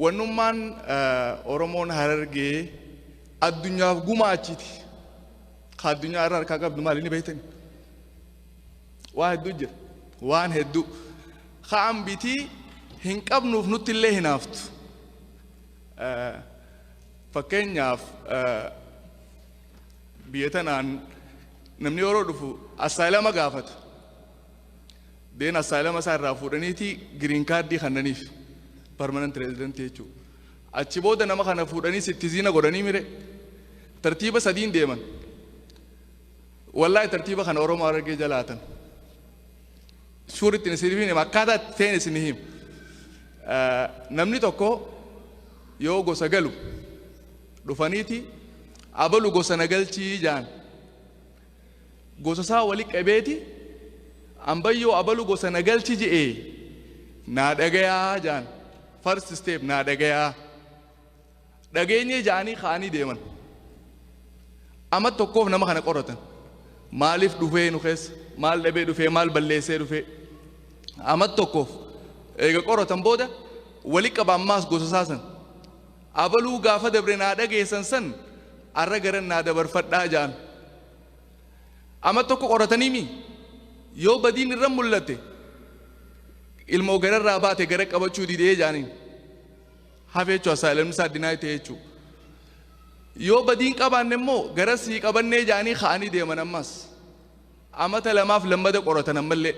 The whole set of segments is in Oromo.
ونمان أورمون هررجي الدنيا قماشتي الدنيا أرى كعب دمالي نبيتني واحد دوجر وان هدو خام بيتي هنك أبنو فنوت الله نافت فكينيا بيتنا نمني أورو أسأله ما قافت دين أسأله ما صار رافورنيتي green card دي خنانيف permanent resident يجو أتشبوده نما خنا فورني citizen غوراني ميره ترتيبه سدين ديمان والله ترتيبه خنا أورو مارجي جلاتن شورت نسيبينه ما كذا ثاني سنهم نمني توكو يو غوسغلو دفانيتي أبلو غوسنغل تي جان غوسا وليك أبيتي أمبيو أبلو غوسنغل تي جي نادعيا جان first step نادعيا دعيني جاني خاني ديمان أما توكو نما خنا قرطن مالف دفع نخس مال دبي دفع مال بلسه دفع أما توكو إيجا قرطن بودا وليك أباماس غوساسن أبلو غافة دبر نادعي سنسن أرجعن نادبر فردا جان أما توكو قرطني مي يو بدين رمولته الموجر الرابط غيرك أبى تشودي ده جانين هذا يجوا سالم ساديناي تيجوا يو بدين كابان نمو غرسي كابان نجاني خاني ده منامس أما تلما في لمبة قرطنا ملء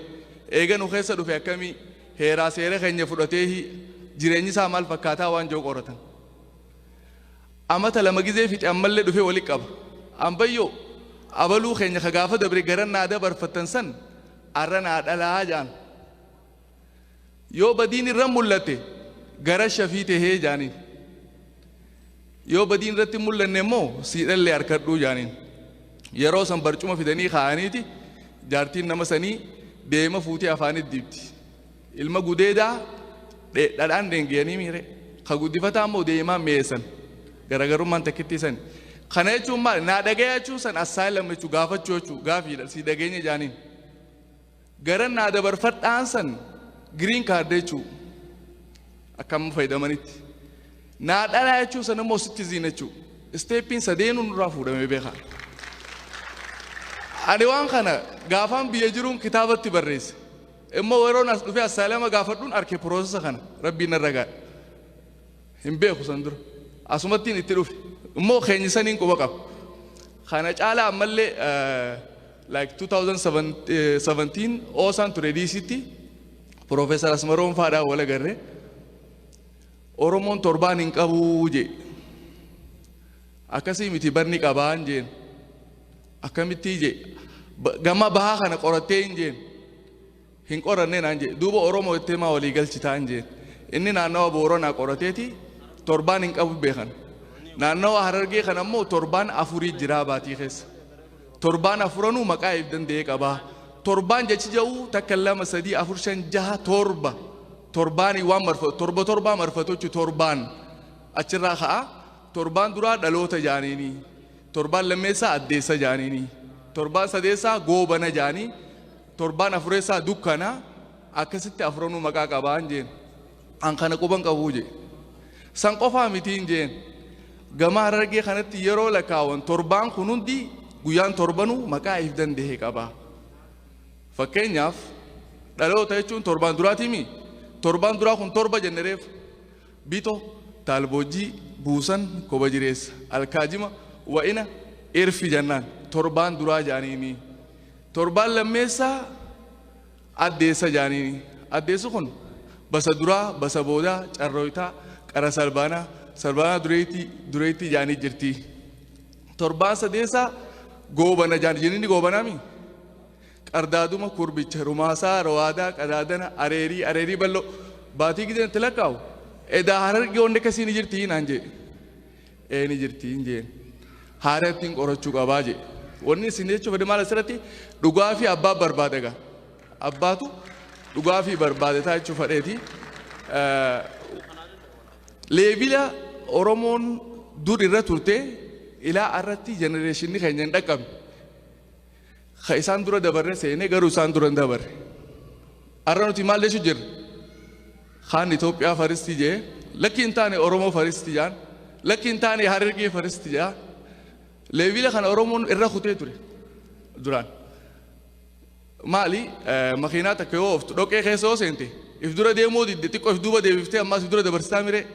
إيجا نخيس دفع كمي هيرا سيره خنجة فرطه جيراني سامال فكاتا وان جو قرطن أما تلما جزء في أمل دفع وليك أب أم بيو أبلو خنجة خجافة دبر غرن نادا برفتنسن أرنا أدلا جان يو بدين رمولته غرا شفيته هي جانين يو بدين رتي مول نمو سيرل لي أركضو جانين يروس هم برچوما في دني خانيتي جارتين نمسني ديما فوتي أفاني ديبتي إلما غوديدا دادان دينغياني ميره خغودي فتامو ديما ميسن غرا غرو من تكتي سن خنايچو ما نادغياچو سن اسايلم چو غافچوچو غافي سي دغيني جانين غرا نادا برفت انسن green card jechu akam fayyadamaniti na dala jechu sanan mo citizen jechu stepin sadenu nura fuudhame beeka ani waan kana gaafan biya jiruun kitaabatti barreesse immoo weeroon as dhufe asaalama gaafadhuun arke process kana rabbiin narragaa hin beeku san dura asumattiin itti dhufe immoo keenyisaniin quba qaba kana caala ammallee like 2017 oosan ture DCT Professor Asmaroon Fada wala garre Oromon torban hin qabu je akasi miti barni qabaan jeen akamiti je gama baha kana qoratte jeen hin qoranne nan je duuba Oromo ittema wali galchitaan jeen inni naannawa Boorana qorateeti torban hin qabu beekan naannawa Harargee kanammoo torban afurii jira baatii keessa torban afuranu maqaa ibdan dee qabaa torban jechi jau takallama sadi afurshan jaha torbani waan marfa torba marfatochu torban achirra khaa torban dura dhalota jaanini torban lammeessa addeessa jaanini torban sadeessa goobana jaani torban afuressa dukkana akkasitti afranu maqaa qabaan jeen an kana quban qabuje san qofa mitiin jeen gama Harargee kanatti yeroo lakaawan torban kunundi guyaan torbanu maqaa ifdan dehe qaba fakkeenyaaf dhaloota jechuun torban duraati mi torban duraa kun torba jennereef bito taalboojii buusan koba jireessa alkaajima wa'ina irfi jannaan torban duraa jaaniini torban lammeessaa addeessa jaaniini addeessu kun basa duraa basa boodaa carrooytaa qara salbaanaa dureetti jaanii jirti torban sadeessaa goobana jaanii goobanaa mi Ardaaduma kurbicha rumaasaa rawaadaa qadaadana areerii bal'oo baatii giddeen tilakkaa'u edaa Harargee onde kasii ni jirtii naan jee ni jirtii jeen haarattiin qorachuu qabaa jee wanni isin jechuun fedhe maal asirratti dhugaa fi abbaa barbaada gaa abbaatu dhugaa fi barbaade taa jechuun fedheeti leebila Oromoon dur irra turte ilaa arratti jenereeshinii keenya hin dhaqqabne خيسان دورة دبرة سينه غير وسان دورة دبرة أرانو تيمال ليشو جر خان إثيوبيا فارستي جه لكن تاني أورومو فارستيان لكن تاني هارجي فارستيان ليفيلا كان أورومون الرخوتي تري دران مالي ماكينات كيوف دوك خيسو سنتي إفدورا ديمو دي تيكو إفدوبا دي بيفتي أما إفدورا دي برستاميري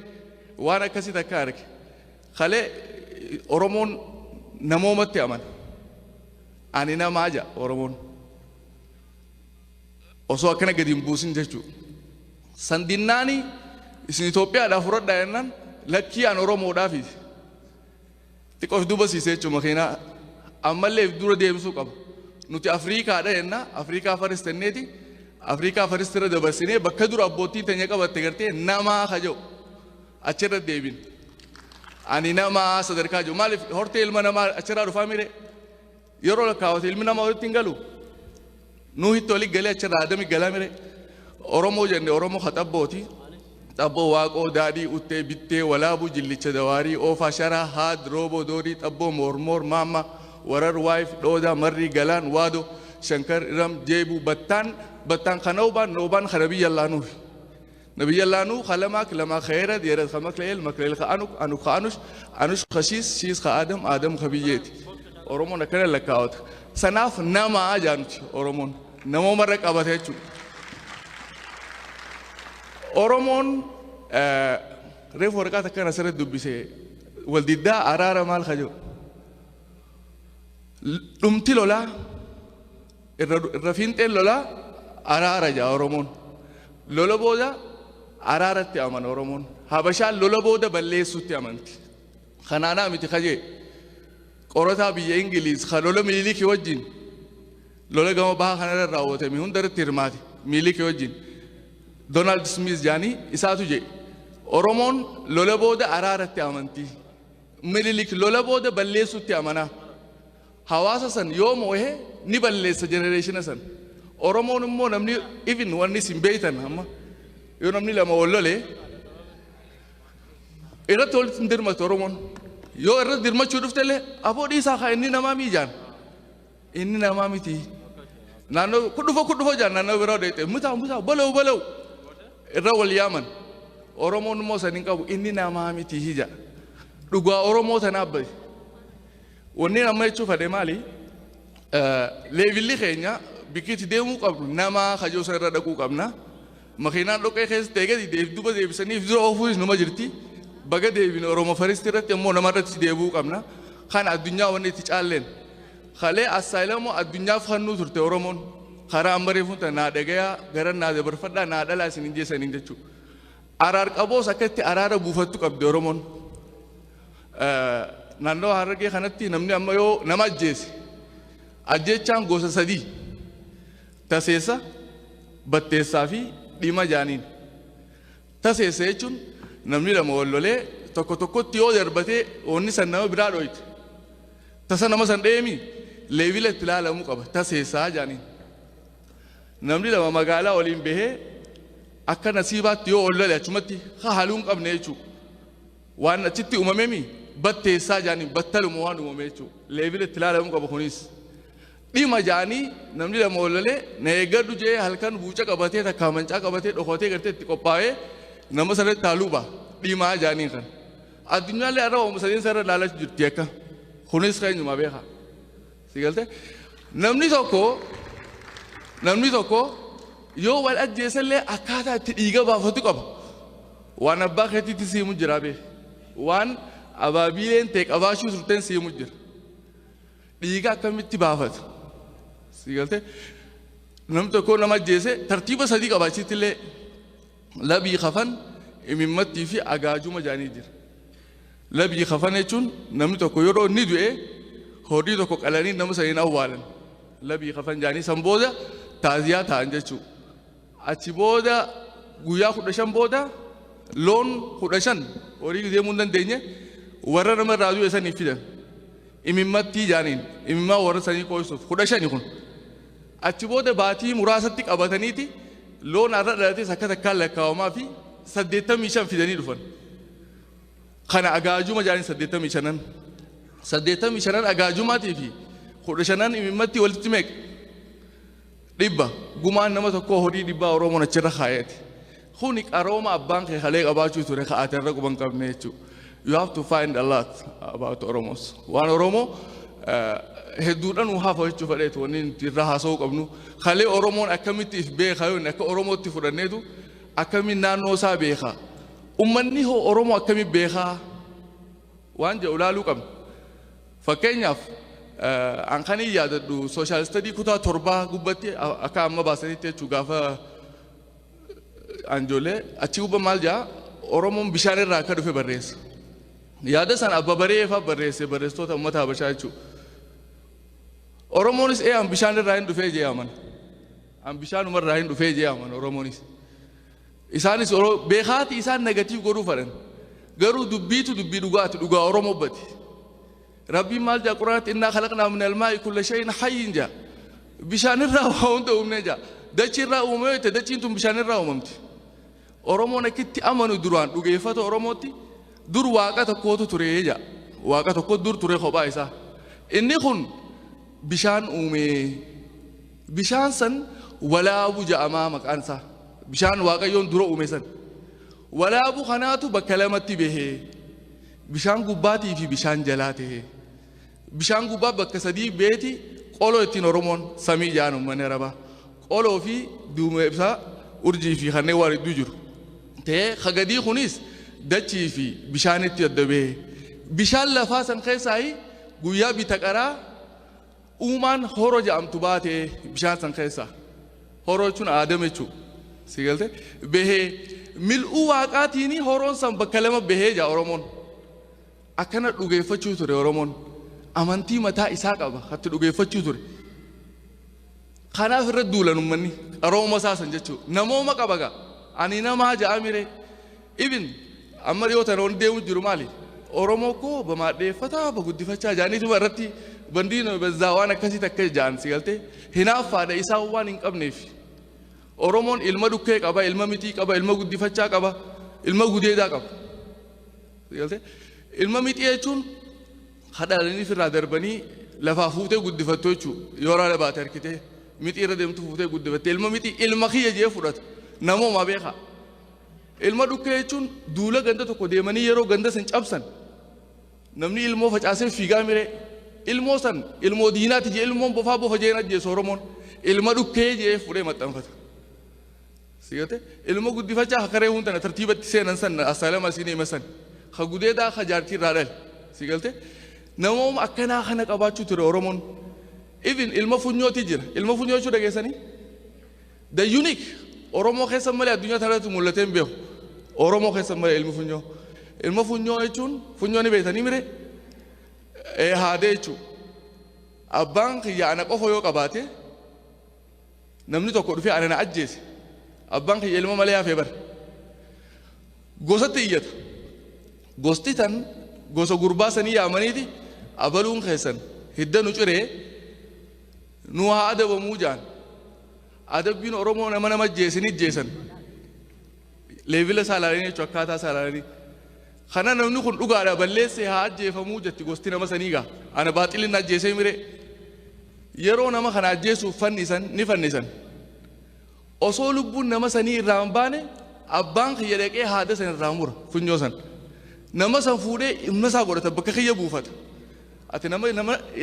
وانا كسي تكارك خلي أورومون نمومت أمان أنينا ماجا أورومون osoo akkana gadi hin buusin jechuudha. Sandinnaani isin Itoophiyaadhaaf fudhadhaa jennaan lakkii aan Oromoodhaafi xiqqoof duuba siisee jechuudha makiinaa ammallee dura deemsuu qaba. Nuti Afriikaadha jennaa Afriikaa faristanneeti Afriikaa faristira dabarsinee bakka dura abbootiin teenya qabatte gartee namaa kaja'u achirra deebin. Ani namaa sadarkaa jiru maaliif hortee ilma namaa achirraa dhufaa mire yeroo lakkaawwate ilmi namaa walitti hin galu. نوحي تولي قلي أشر آدمي قلامي أورمو جنة أورمو خطبوتي تبو واقو دادي أتى بيتة ولا بو جلي تدواري أو فاشرا هاد روبو دوري تبو مورمور ماما ورر وايف دودا مري قلان وادو شنكر رم جيبو بطان خنوبان خربي الله نور نبي الله نور خلمك لما خيرة ديرت خمك ليل مكليل خانوش خشيس شيس خادم آدم خبيجتي أورمو نكره لكاوت سناف نما أجانوتي أورمون نمو مرك أبتهجو أورمون ريفوركات كان سرد دبيسه والددا أرارا مال خجو لمتي لولا الرفين تل لولا أرارا جا أورمون لولا بودا أرارا تأمن أورمون هبشال لولا بودا بلسو تأمنتي خنانا متخجي قرطة بيه إنجليز خلولا ميلي كي وجين لولا قام بها خنارا راوته ميهون در تيرماتي ميلي كي وجين دونالد سميث جاني إساتو جي أورمون لولا بودا أرارة تأمنتي ميلي لولا بودا بلسو تأمنا حواسا سن يوم وه نبلس جنريشن سن أورمون مو نمني even واني سيمبيتن هما يو نمني لما ولله إذا تقول تندير ما أورمون يو إذا تدير ما شوفت له أبو دي ساخا إني نمامي جان إني نمامي تي نانو كدوفو جان نانو برادة متا بلو إذا واليمن أورمون مو سنينكابو إني نمامي تي هيجا لقوا أورمون تنابي وني نما يشوف هذا مالي ليفيلي خينيا بكيت ديمو قبل نما خجوا سر دكوا قبلنا مخينا لو كيس تيجي ديف دوبا ديف سني في أوفيس نما جرتي بعد ديفين أوروما فريستيرات يوم نما رت ديبو قبلنا خان الدنيا وني تجعلن خاله أسايلمو الدنيا فخنو ترت أورومون خارا أمبري فون تنادعيا غيرن نادي برفدا نادلا سنينجي سنينجتشو أرار كابو سكتي أرار بوفتو قبل أورومون نانو هارجي خانتي نمني أما يو نماجيس أجيتشان غوسا سدي تاسيسا بتيسا في ديما جانين تاسيسا يجون نمني لما ولله تكو تيو دربته وني سنة برادويت تاسا نما سنديمي ليفيل تلا لمو كبا تاسيسا جانين نمني لما مقالا ولين به أكا نصيبات تيو ولله أشمتي خالون كم نيجو وانا تيتي أمامي بتيسا جاني بتلو موانو مميتو ليفيل تلا لمو كبا خونيس ديما جاني نمني لما ولله نيجادو جاي هالكان بوجا كباتي تكامنجا كباتي دخوتي كرتي تكوباي نما سر تالوبا ديما جاني كان الدنيا اللي أراه مسلين سر لالش جتيكا خونيس خاين ما بيها سيقولته نمني توكو يو والأجيس اللي أكادا تيجا بافتو كبا وانا باختي تسيمو جرابي وان أبابيلين تك أباشو سرتين سيمو جر ديجا كم تبافت سيقولته نم توكو نما جيسه ترتيب صديق أباشي تله لبي خفن إمامت في أجاجو مجاني جر لبي خفن يجون نم توكو يرو ندوه هودي توكو كلاني نم سينا والن لبي خفن جاني سامبودا تازيا تانجتشو أتشبودا غويا خدشان بودا لون خدشان وريك زي مندن دينه ورا نما راجو إنسان يفيدن إمامت جانين إمام ورا سني كويسوف خدشان يكون أتشبودا باتي مراساتك أبتنيتي لون أرد رأتي سكت كلا كاوما في سديتا ميشان في دني رفن خنا أجاجو ما جاني سديتا ميشانن أجاجو ما تيجي خدشانن إمامتي ولتمك ريبا غمان نما تكو هوري ريبا أورومون أشرا خايت خونك أروما أبانك خليك أباچو توري خاطر رقبان قبنيچو. You have to find a lot about Oromos. One Oromo هدونا نوها فايتشو فريت ونين تراها سوق أبنو خلي أورمون أكمل تفبيه خايون أك أورمو تفرنيدو أكمل نانو سابيخا أمني هو أورمو أكمل بيخا وانجا أولالو كم فكينيا أنخاني يادو سوشيال ستدي كتا تربا قبتي أكا أما باسني تشوغافا أنجولي أتشوبا مالجا أورمون بشاني راكا دفع بريس يادا سان أبا بريفا بريس توتا متا بشايچو Oromonis ambishan rahin dufe je aman ambishan umar rahin dufe je aman Oromonis isanis bekhati isan negative goru faran garu dubbitu dubbi duga Oromo bati Rabbi mal ja Qur'an inna khalaqna min al-ma'i kulla shay'in hayyin ja bishan ra wonda umne ja dachi ra umete dachi tum bishan ra umamti Oromo na kitti amanu duran duge fato Oromoti dur waqa tokko ture ja waqa tokko dur ture khoba isa inni khun bishan bishan san wala abu ja amamak ansa bishan waaqayyoon dura uume san wala abu kanaatu bakkalamatti behe bishan gubbaatii fi bishan jalaate bishan gubbaa bakka sadii beeti qolo ittiin Oromoon samii jaanu mane raba qolo fi duume ibsa urjii fi kanneen waan iddoo jiru ta'ee hagadii kunis dachii fi bishaanitti adda behe bishaan lafaa san keessaa guyyaa bitaqaraa Uman horo jamtu baate bishaan san keessa horo chun aadame chu sigalte behe mil'u waaqaatiini horon san bakka lama behe ja Oromoon akkana dhugeeffachuu ture Oromoon amantii mataa isaa qaba hatti dhugeeffachuu ture kanaaf irra duulan ummanni Oromoo saasan jechuu namooma qabaga ani namaa ja'amire ibin amma dhiyootan on deemu jiru maali Oromoo ko bamaadheeffataa baguddifachaa jaaniituma irratti bandino bezawana kasi takke jaan sigalte hinaafaadha isaa waan hin qabneef Oromoon ilma dhukkee qaba ilma mitii qaba ilma guddifachaa qaba ilma gudeedaa qaba sigalte ilma mitii jechuun hadhalanii firraa darbanii lafaa fuutee guddifattu jechuu yooraa dhabaate harkitee mitii irra deemtu fuutee guddifatte ilma mitii ilma kiyya jee fudhata namooma beeka ilma dhukkee jechuun duula ganda tokko deemanii yeroo ganda san cabsan namni ilmoo facaasee fiigaa miree ilmoo san ilmoo diinaati je ilmoon bofa jeena je Oromoon ilma dhukkee je fudhee maxxanfata sigate ilmo guddifachaa hakaree hundana tartiibatti seenan san assalama sinii masan ha gudeedaa ha jaartii raadal sigalte namooma akkanaa kana qabaachuu ture Oromoon even ilma funyooti jira ilma funyoo jechuu dhageessanii the unique Oromoo keessa malee addunyaa tanarratti mul'ateen beeku Oromoo keessa malee ilma funyoo jechuun funyoo ni beektanii mire haadee jechuun abbaan kiyya ana qofa yoo qabaate namni tokko dhufee ana na ajjeese abbaan kiyya ilma malee hafee bara gosatti iyyata gosti tan gosa gurbaa sanii yaamaniiti abaluun keessan hidda nu ciree nu haa adabamuu jaan adabbiin Oromoo nama ajjeesanii ajjeesan leevila saalaalanii jechuun akkaataa saalaalanii kana namni kun dhugaadha balleesse haa ajjeefamuu jetti gosti nama saniigaa ana baaxilin ajjeesee mire yeroo nama kana ajjeesuuf fannisan osoo lubbuun nama sanii irraa hin baane abbaan kiyya dhaqee haada san irraa mura funyoo san nama san fuudhee ilma isaa godhata bakka kiyya buufata ati nama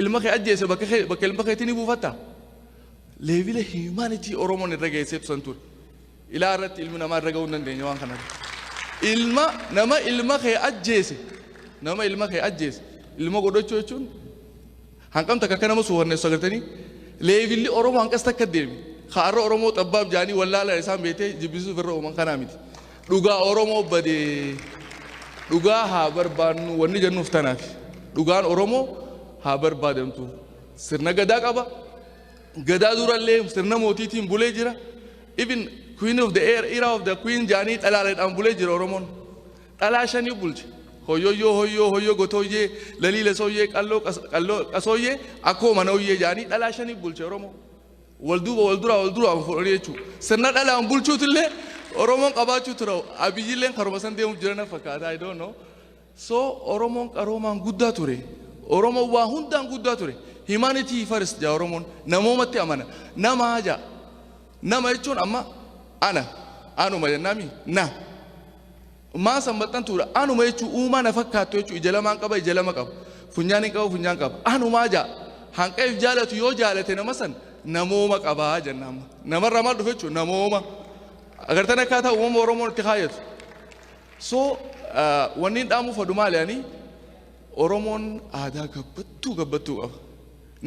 ilma kee ajjeese bakka ilma keetii ni buufatta leevila humanity Oromoon irra geesseetu san ture ilaa irratti ilmi namaa irra ga'uu hin dandeenye waan kanatti nama ilma kee ajjeese ilma godhachuu jechuun hanqam takka akka nama suufanneessu agartanii leevilli Oromoo hanqas takka deemi haarra Oromoo xabbaab jaanii wallaala isaan beetee jibbisuuf irra uuman kanaa miti dhugaa Oromoo badee dhugaa haa barbaannu wanni jennuuf tanaaf dhugaan Oromoo haa barbaadamtu sirna gadaa qaba gadaa durallee sirna mootiitiin bulee jira even Queen of the era of the Queen jaanii xalaaleedhaan bulee jira Oromoon dhalaa shanii bulche hoyyoo gotoyyee laliila sooyyee qalloo qasooyyee akkoo manooyyee jaanii dhalaa shanii bulche Oromoo wal duraa fuudhanii jechuudha sirna dhalaan bulchuutillee Oromoon qabaachuu ture abiyyilleen karuma san deemuuf jiran fakkaata I don't know so Oromoon qaroomaan guddaa ture Oromoon waa hundaan guddaa ture humanity first Oromoon namoomatti amana nama jechuun amma ana anuma jennami na ما سمبتن تورا أنا ما يجوا أوما نفكاتو يجوا إجلام عنكبا إجلام كاب فنجاني كاب فنجان كاب أنا ما جا هنكيف جالت يو جالت هنا مثلا نموما كابا جنام نمر رمال دفتشو نموما أقدر تناكاتا أوما ورمون تخايت ونين دامو فدومال يعني ورمون هذا كبتو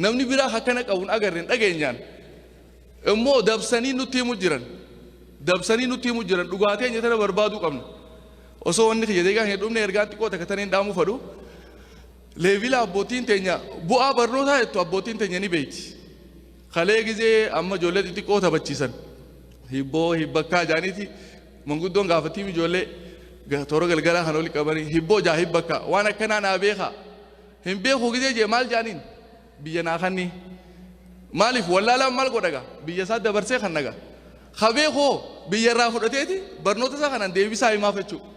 نمني بيرا هكذا كون أقدرين أجينيان أمو دبساني نتيمو جيران دبساني نتيمو جيران لغاتين يتنا بربادو كمن osoo wanni kiyyadeegaa hin dhumne ergaatti qoota kataniin dhaamu fadhu leevila abbootiin teenya bu'aa barnootaa jettu abbootiin teenya ni beeyti kalee gizee amma ijoollee xixiqqoo taphachiisan hibboo hibbakkaa jaaniiti manguddoon gaafatii ijoollee toora galgalaa kan oli qabanii hibboo jaa hibbakkaa waan akkanaa naa beekaa hin beeku gizee jee maal jaaniin biyya naa kanni maaliif wallaalaan maal godhaga biyya isaa dabarsee kan naga kabeekoo biyya irraa fudhateeti barnoota isaa kanaan deebisaa himaaf jechuudha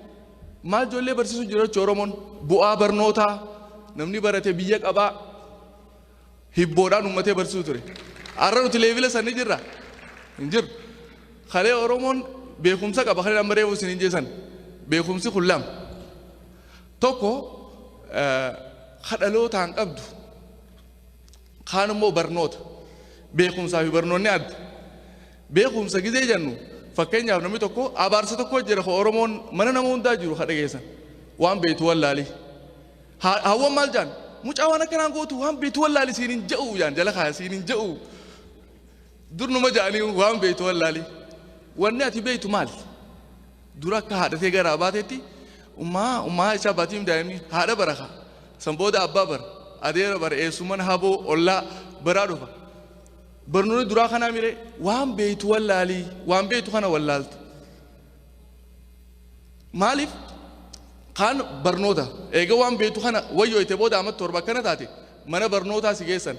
maal ijoollee barsiisuu jira Oromoon bu'aa barnootaa namni barate biyya qabaa hibboodhaan uummatee barsiisuu ture har'a nuti leevila sanni jirra hin jiru kalee Oromoon beekumsa qaba kalee amma reefu isin hin jeesan beekumsi kullam tokko kadhalootaan qabdu kaan immoo barnoota beekumsaa fi barnoonni adda beekumsa gizee jennu fakkeenyaaf namni tokko abaarsa tokko jira Oromoon mana nama hundaa jiru kadha geessan waan beetu wallaali hawwan maal jaan mucaa waan akkanaan gootu waan beetu wallaali siin hin ja'u jaan jala kaaya siin hin ja'u durnuma jaanii waan beetu wallaali wanni ati beetu maali dura akka haadhatee garaa baatetti ummaa isaa baatiim daa'imni haadha baraka san booda abbaa bara adeera bara eessuman haboo ollaa baraa dhufa barnoonni duraa kanaa mire waan beetu wallaali waan beetu kana wallaaltu maaliif kaan barnoota eega waan beetu kana wayyoo itti booda amma torba kana taate mana barnootaa si geessan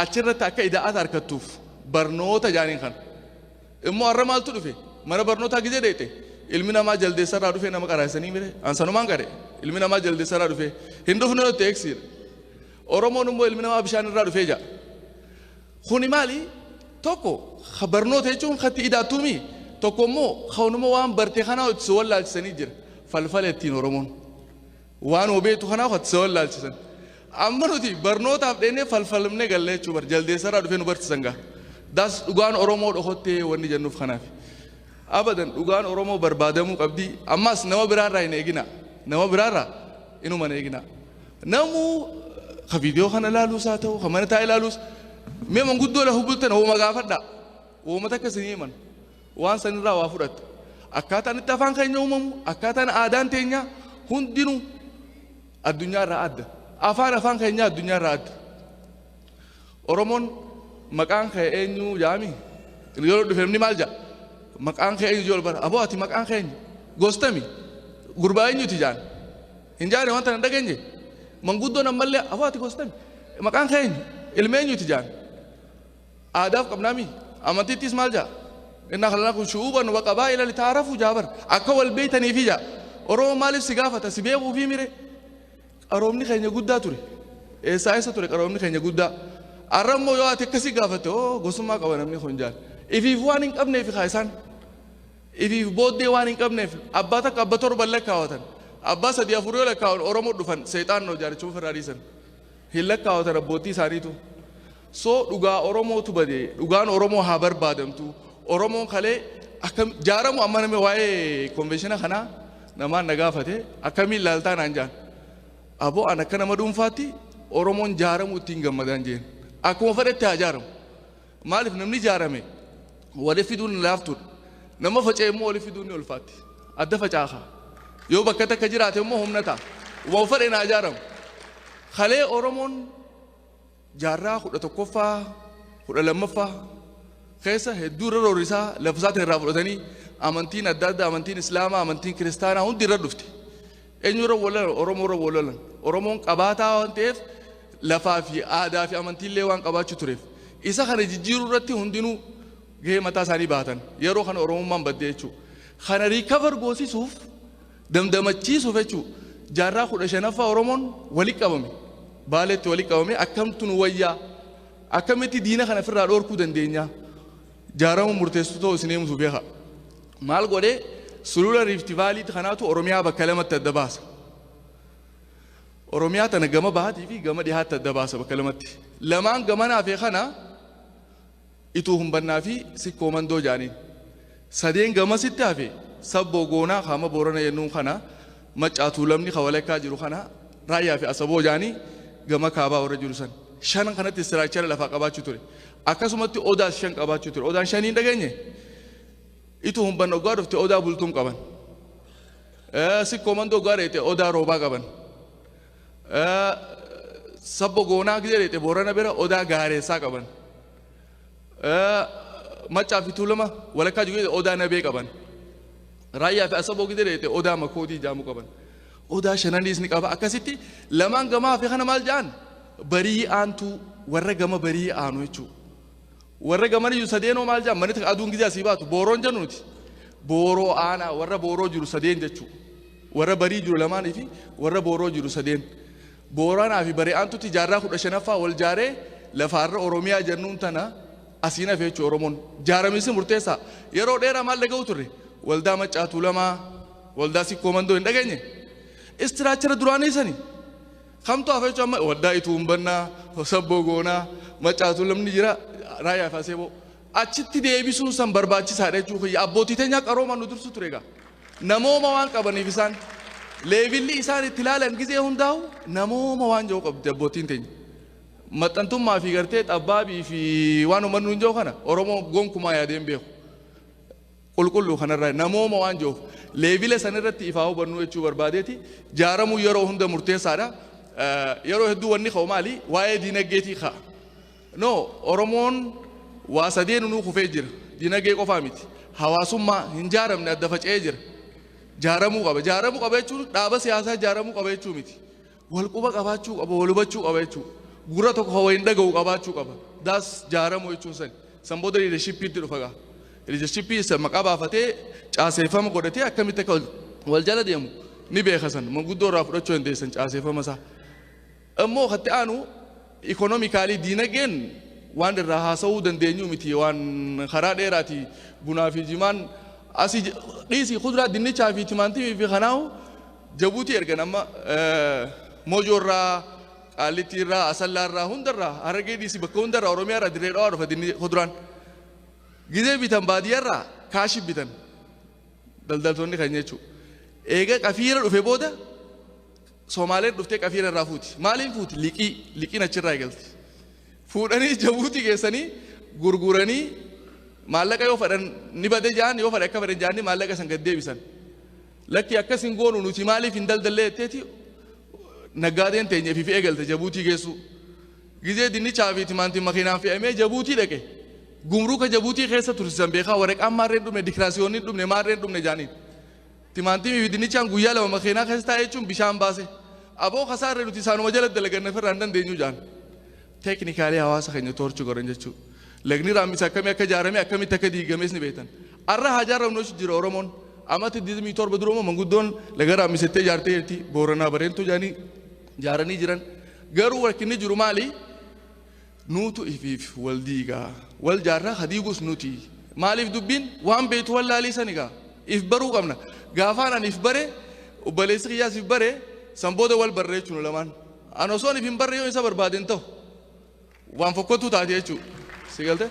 achirratti akka ida'aata harkattuuf barnoota jaaniin kana immoo har'a maaltu dhufe mana barnootaa gizee deete ilmi namaa jaldeessarraa dhufe nama qaraasanii mire ansanumaan qare ilmi namaa jaldeessarraa dhufe hin dhufne nutti eegsiira Oromoon immoo ilmi namaa bishaan irraa dhufee jaa kuni maali tokko barnoota jechuun khatti idaatumi tokko immoo kawnuma waan barte kanaa itti wallaalchisanii jira falfala ittiin Oromoon waan obeetu kanaa itti wallaalchisan amma nuti barnootaaf dheenee falfalmne galle jechuu bar jaldeessarraa dhufee nu barsiisan gaa das dhugaan Oromoo dhokottee wanni jennuuf kanaaf abadan dhugaan Oromoo barbaadamuu qabdi ammas nama biraarraa hin eegina nama biraarraa inuma hin eegina namu ka viidiyoo kana ilaaluus haa ta'u ka mana taa'e ilaaluus mee manguddoo la hubultan hooma gaafadha hooma takka sinii himan waan sanirraa waa fudhatta akkaataan itti afaan keenya uumamu akkaataan aadaan teenya hundinuu addunyaarraa adda afaan keenya addunyaarraa adda Oromoon maqaan kee eenyu jaami yoo dhufeemni maal jaa maqaan kee eenyu jool bara aboo ati maqaan keenya gostami gurbaa eenyuti jaan hin jaane wanta nan dhageenye manguddoon ammallee aboo ati gostami maqaan kee eenyu ilma eenyuti jaan آداب قبنامي أمانتي تسمع جا إن خلقناكم شعوبا وقبائل لتعارفوا جابر أكوال بيت نيفيجا أروم مالف سقافة سبيه وفي ميري أرومني خيني جودا توري سايسة توري أرومني خيني جودا أرمو يو أتكسي سقافة أو قسمة كوانمني خنجان إفي فوانين قبني في خايسان إفي بود ديوانين قبني في أباتك أباتور بالله كاوتن أبا سديا فريو لكاون أرومو دفن سيطان نو جاري شوف راريسن هلا كاوتن أبوتي ساريتو dhugaa Oromootu bade dhugaan Oromoo haa barbaadamtu Oromoon kalee akkam jaaramu amma namni waa'ee konvenshiina kanaa namaan na gaafate akkamiin ilaaltaa naan jaan aboo an akka nama dhuunfaatti Oromoon jaaramu ittiin gammadaan jeen akkuma fedhetti haa jaaramu maaliif namni jaarame wali fiduun laaftuudha nama faca'e immoo wali fiduun ni ulfaatti adda facaakaa yoo bakka takka jiraate immoo humna ta'a waan fedhe naa jaaramu kalee Oromoon jaarraa kudha tokkoffaa kudha lammaffaa keessa hedduu irra roorisaa lafisaatiin irraa fudhatanii amantiin adda addaa amantiin islaamaa amantiin kiristaanaa hundi irra dhufte eenyu irra walalan Oromoo irra walalan Oromoon qabaataa waan ta'eef lafaa fi aadaa fi amantiillee waan qabaachuu tureef isa kana jijjiiruu irratti hundinuu gahee mataa isaanii baatan yeroo kana Oromummaan baddee jechuudha kana riikavar goosisuuf damdamachiisuuf jechuudha jaarraa kudha shanaffaa Oromoon walitti qabame baaletti walitti qabame akkamtu nu wayyaa akkamitti diina kana firraa dhoorkuu dandeenya jaaramu murteessuu ta'uu isin eemutu beeka maal godhe sulula riifti vaaliitti kanaatu oromiyaa bakka lamatti adda baasa. oromiyaa tana gama bahaatii fi gama dhihaatti adda baasa bakka lamatti. lamaan gamanaa fi kana ituu humbannaa fi sikkoo mandoo jaaniin. sadeen gamasitti hafe sabboo goonaa qaama boorana yennuun kana maccaatuu lamni kawalekkaa jiru kana raayyaa fi asaboo jaanii gama kaabaa warra jiru san. shanan kanatti istiraakchara lafaa qabaachuu ture. akkasumatti odaas shan qabaachuu ture. odaan shaniin dhageenye ituu humbanna ogaa dhufte odaa bultuum qaban. sikkoo mandoo ogaa dheete odaa roobaa qaban. sabbo goonaa jedhete boorana bira odaa gaareessaa qaban. maccaa fi tuulama walakkaa jiru odaa nabee qaban. raayyaa fi asaboo jedhete odaa makoodii jaamu qaban. odaa shananiis ni qaba. akkasitti lamaan gamaa fi kana maal jaan barii aantu warra gama barii aanu jechuudha. warra gama jiru sadeenoo maal jaan manni aduun gizaa asii baatu booroon jennuuti. booroo aanaa warra booroo jiru sadeen jechuudha. warra barii jiru lamaanii fi warra booroo jiru sadeen. booranaa fi baree aantutti jaarraa 15ffaa wal jaaree lafaarra oromiyaa jennuun tana asiin hafee jechuudha oromoon. jaaramisi murteessaa yeroo dheeraa maal dhaga'u turre waldaa maccaatuu lamaa waldaa sikkoo mandoo hin dhageenye. istiraakchara duraanii sani kamtu hafe jechuun amma waldaa ituu humbannaa sabboo goonaa maccaatuu lamni jira raayyaa fi asaboo achitti deebisuun san barbaachisaadha jechuudha. abbootii teenyaa qaroomaan nu dursu ture egaa namooma waan qabaniif isaan leevilli isaan itti ilaalan gizee hundaa'u namooma waan jiru qabdi abbootiin teenya. maxxantummaa fi gartee xabbaabii fi waan uummannu hin jiru kana oromoo gonkumaa yaadeen beeku. qulqulluu kanarraa namooma waan jiruuf leevila sanirratti ifaa hubannuu jechuu barbaadeeti. jaaramuu yeroo hunda murteessaadha. yeroo hedduu wanni ka'u maali waa'ee diinagdeetii ka'a. no oromoon waa sadeen nuu kufee jira. diinagdee qofaa miti hawaasummaa hin jaaramne adda faca'ee jira. jaaramuu qaba. jaaramuu qaba jechuun dhaaba siyaasaa jaaramuu qaba jechuu miti. wal quba qabaachuu qaba wal hubachuu qaba jechuu. gura tokko hawa hin dhaga'u qabaachuu qaba. daas jaaramuu jechuun san booda liidarshiippiitti dhufa gaa. liidarshiippii isa maqaa baafatee caaseeffama godhatee akkamitti akka wal jala deemu ni beeka san manguddoo irraa fudhachuu hin deessan caaseeffama isaa. ammoo katti aanu ikonomikaalii diinagdeen waan irraa haasa'uu dandeenyu miti waan karaa dheeraati. bunaa fi jimaan asii dhiisii kuduraa dinnichaa fi timaatimii fi kanaahu jabuutii ergan amma mojoorraa qaallittiirraa asallaarraa hundarraa harargee dhiisii bakka hundarraa oromiyaarraa dirree dhawaa dhufa kuduraan gizee bitan baadiyyaarraa kaashi bitan daldaltoonni kan jechuudha. eega qafiira dhufe booda Somaaleen dhuftee qafiira irraa fuuti. maaliin fuuti liqiin achirraa eegalti. fuudhanii jabuutii geessanii gurguranii maallaqa yoo fedhan ni bade jaan yoo fedhan akka fedhan jaanni maallaqa san gad deebisan. lakki akkasin goonu nuti maaliif hin daldallee jetteeti naggaadeen teenya fi eegalte jabuutii geessu. gizee dinnichaa fi timaatimii makiinaan fe'amee jabuutii dhaqe. gumruuka jabuutii keessa tursiisan beekaa waraqaan maarreen dhumne dikiraasiyoonni dhumne maarreen dhumne jaaniin. timaatimii fi dinnichaan guyyaa lama makiinaa keessa taa'ee jechuun bishaan baase. aboo kasaarree nuti isaanuma jala dalaganna firraa hin dandeenyu jaan. teeknikaalee hawaasa keenya toorchuu goran jechuudha. lagni raammis akkamii akka jaaramee akkamitti akka diigamees ni beektan. arra haa jaaramnuus jira oromoon. amatti 27 durooma manguddoon laga raammisettee jaartee jirti. booranaa bareentuu jaanii jaaranii jiran. garuu rakkinni jiru maali? nuutu ifiif wal diigaa. wal jaarraa hadiigus nuti. maaliif dubbiin waan beektu wallaalii sanigaa. if baruu qabna. gaafaan if bare obboleessi kiyyaas if bare san booda wal barreechuun lamaan. an osoon if hin barre yoo isa barbaaden ta'u waan fokkottu taate jechuudha. sigalte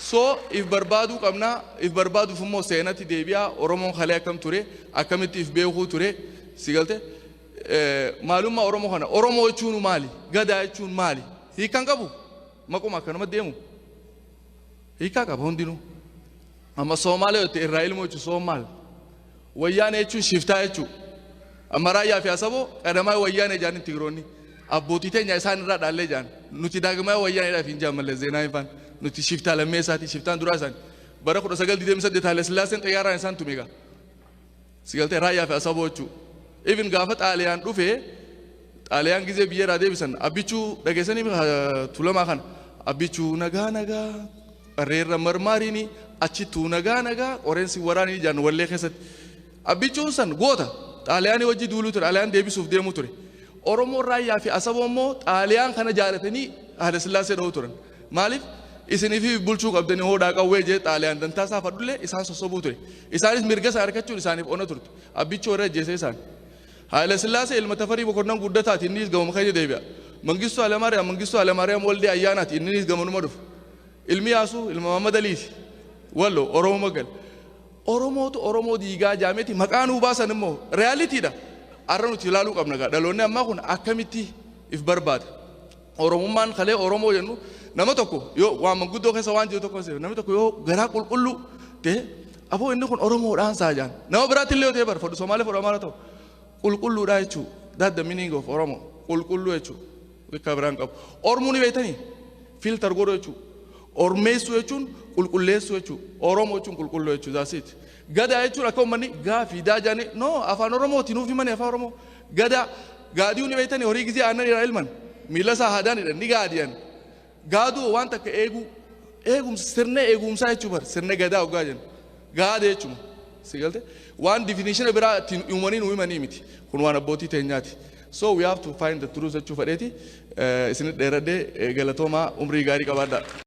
soo if barbaaduu qabnaa. if barbaaduuf immoo seenatti deebi'aa oromoon kalee akkam ture akkamitti if beekuu ture. sigalte maalummaa oromoo kana oromoo jechuun maali gadaa jechuun maali hiikan qabu maquma akkanuma deemu hiikaa qaba hundinuu. amma soomaalee yotte irraa ilmoo jechuun soomaal wayyaanee jechuun shiftaa jechuudha. amma raayyaa fi asaboo qadamaa wayyaanee jaaniin tigiroonni abbootii teenya isaan irraa dhaallee jaan nuti daagamaa wayyaaneedhaaf hin jaamallee zeenaa ifaan nuti shiftaa lammee isaati shiftaan duraa isaani bara 1928 Haile Sillaaseen xayyaaraan isaan tumeega. sigaltee raayyaa fi asaboo jechuudha. even gaafa xaaliyaan dhufee xaaliyaan gizee biyyeeraa deebisan abbichuu dhageessanii tulamaa kana abbichuu nagaa nagaa qarreerra marmaariini achittuu nagaa nagaa qoreensi waraanii jaan wallee keessatti abbichuun san goota xaaliyaanii wajji duuluu ture xaaliyaan deebisuuf deemuu ture. oromoon raayyaa fi asaboo immoo xaaliyaan kana jaalatanii Haile Sillaasee dha'uu turan. maaliif isini fi bulchuu qabdanii hoodhaa qawwee jee xaaliyaan dantaa isaa fadhulle isaan sossobuu ture isaanis mirga isaa argachuun isaaniif ona turte abbichoo irra ajjeesee isaan Haile Sillaasee ilma Tafarii Boqonnaan guddataati innis gamuma kayya deebi'a Mangistuu Alamaariyaam Waldee ayyaanaati innis gamanuma dhufu ilmi Yaasuu ilma Mahammad Aliiti wallo Oromoo magal Oromoo diigaa jaameeti maqaan ubaasan immoo reaalitiidha arra nuti ilaaluu qabna gaa dhaloonni ammaa kun akkamitti if barbaada Oromummaan kalee Oromoo jennu nama tokko yoo waan manguddoo keessa waan jiru tokko namni tokko yoo garaa qulqulluu ta'e aboo inni kun Oromoodhaan saajaan nama biraatti illee yoo ta'e barfadhu Somaalee fudhu Amaara ta'u qulqulluudha jechuu that's the meaning of Oromo qulqulluu jechuu bakka biraan qabu Oromoo ni beektanii filter godhu jechuu ormeessuu jechuun qulqulleessuu jechuu Oromoo jechuun qulqulluu jechuu that's it gadaa jechuun akka uummanni gaafii daajanii no afaan Oromootiin nuuf himanii afaan Oromoo gaadii ni beektanii horii gizii aannan irraa ilman miila isaa haadaanidha ni gaadiyan gaaduu waan takka eegumsa sirna eegumsaa jechuu bar sirna gadaa ogaa jennu gaada jechuun sigalte waan definition biraa ittiin uumanii nu himanii miti kun waan abbootii teenyaati so we have to find the truth jechuu fadheeti isin dheeradhee galatoomaa umrii gaarii qabaadhaa